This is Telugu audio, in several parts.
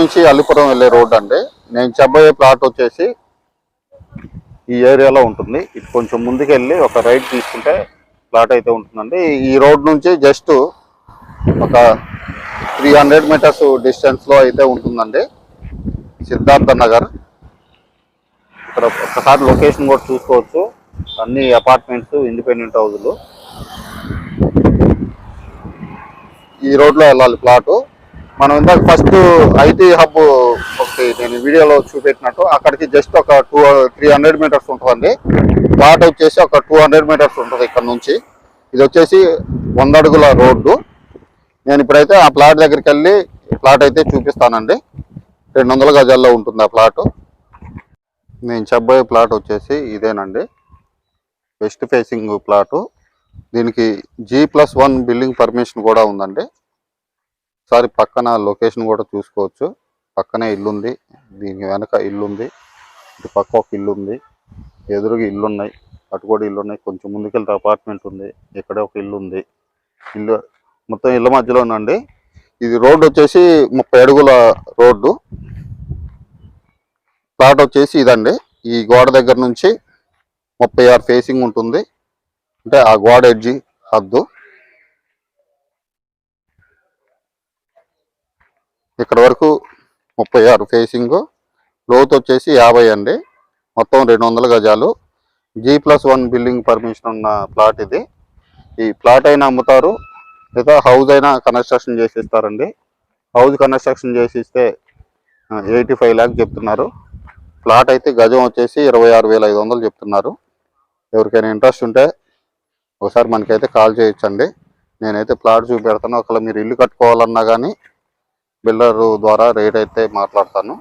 నుంచి అల్లిపురం వెళ్ళే రోడ్ అండి. నేను చెప్పబోయే ప్లాట్ వచ్చేసి ఈ ఏరియాలో ఉంటుంది. ఇటు కొంచెం ముందుకు వెళ్ళి ఒక రైట్ తీసుకుంటే ప్లాట్ అయితే ఉంటుందండి. ఈ రోడ్ నుంచి జస్ట్ ఒక 300 మీటర్స్ డిస్టెన్స్లో అయితే ఉంటుందండి సిద్ధార్థ నగర్. ఇక్కడ ఒకసారి లొకేషన్ కూడా చూసుకోవచ్చు. అన్ని అపార్ట్మెంట్స్, ఇండిపెండెంట్ హౌజులు. ఈ రోడ్లో వెళ్ళాలి ప్లాటు. మనం ఇందాక ఫస్ట్ ఐటీ హబ్ ఒకటి నేను వీడియోలో చూపెట్టినట్టు అక్కడికి జస్ట్ ఒక 300 మీటర్స్ ఉంటుందండి. ప్లాట్ వచ్చేసి ఒక 200 మీటర్స్ ఉంటుంది ఇక్కడ నుంచి. ఇది వచ్చేసి 100 అడుగుల రోడ్డు. నేను ఇప్పుడైతే ఆ ప్లాట్ దగ్గరికి వెళ్ళి ప్లాట్ అయితే చూపిస్తానండి. 200 గజాల్లో ఉంటుంది ఆ ప్లాటు. నేను చెప్పబోయే ప్లాట్ వచ్చేసి ఇదేనండి, వెస్ట్ ఫేసింగ్ ప్లాటు. దీనికి G+1 బిల్డింగ్ పర్మిషన్ కూడా ఉందండి. ఒకసారి పక్కన లొకేషన్ కూడా చూసుకోవచ్చు. పక్కనే ఇల్లు ఉంది, దీని వెనక ఇల్లు ఉంది, ఇటు పక్క ఒక ఇల్లు ఉంది, ఎదురుగా ఇల్లు ఉన్నాయి, అటు కూడా ఇల్లు ఉన్నాయి. కొంచెం ముందుకెళ్తే అపార్ట్మెంట్ ఉంది, ఇక్కడే ఒక ఇల్లు ఉంది. ఇల్లు మొత్తం ఇళ్ళ మధ్యలో ఉందండి. ఇది రోడ్డు వచ్చేసి 30 అడుగుల రోడ్డు. ప్లాట్ వచ్చేసి ఇదండి. ఈ గోడ దగ్గర నుంచి 36 ఫేసింగ్ ఉంటుంది, అంటే ఆ గోడ ఎడ్జి హద్దు. ఇక్కడ వరకు 36 ఫేసింగ్, లోతు వచ్చేసి 50 అండి. మొత్తం 200 గజాలు. G+1 బిల్డింగ్ పర్మిషన్ ఉన్న ప్లాట్ ఇది. ఈ ప్లాట్ అయినా అమ్ముతారు, లేదా హౌస్ అయినా కన్స్ట్రక్షన్ చేసి ఇస్తారండి. హౌస్ కన్స్ట్రక్షన్ చేసి ఇస్తే 85 lakhs చెప్తున్నారు. ప్లాట్ అయితే గజం వచ్చేసి 26,500 చెప్తున్నారు. ఎవరికైనా ఇంట్రెస్ట్ ఉంటే ఒకసారి మనకైతే కాల్ చేయొచ్చండి. నేనైతే ప్లాట్ చూపెడతాను. ఒకవేళ మీరు ఇల్లు కట్టుకోవాలన్నా కానీ బిల్డర్ ద్వారా రేట్ అయితే మాట్లాడతాను.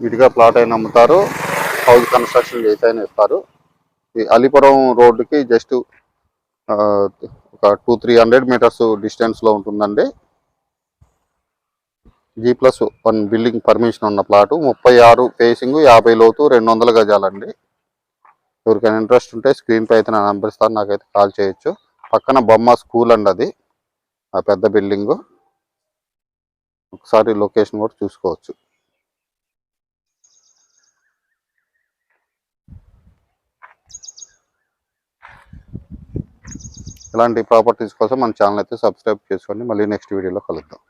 విడిగా ప్లాట్ అయినా అమ్ముతారు, హౌస్ కన్స్ట్రక్షన్ చేసి అయినా ఇస్తారు. ఈ అలీపురం రోడ్డుకి జస్ట్ ఒక 200-300 మీటర్స్ డిస్టెన్స్లో ఉంటుందండి. G+1 బిల్డింగ్ పర్మిషన్ ఉన్న ప్లాటు, 36 ఫేసింగ్, 50 లోతు, 200 గజాలండి. ఎవరికైనా ఇంట్రెస్ట్ ఉంటే స్క్రీన్ పై అయితే నా నెంబర్ ఇస్తాను, నాకైతే కాల్ చేయొచ్చు. పక్కన బొమ్మ స్కూల్ అండి, అది ఆ పెద్ద బిల్డింగు. ఒకసారి లొకేషన్ కూడా చూసుకోవచ్చు. ఇలాంటి ప్రాపర్టీస్ కోసం మన ఛానల్ అయితే సబ్స్క్రైబ్ చేసుకోండి. మళ్ళీ నెక్స్ట్ వీడియోలో కలుద్దాం.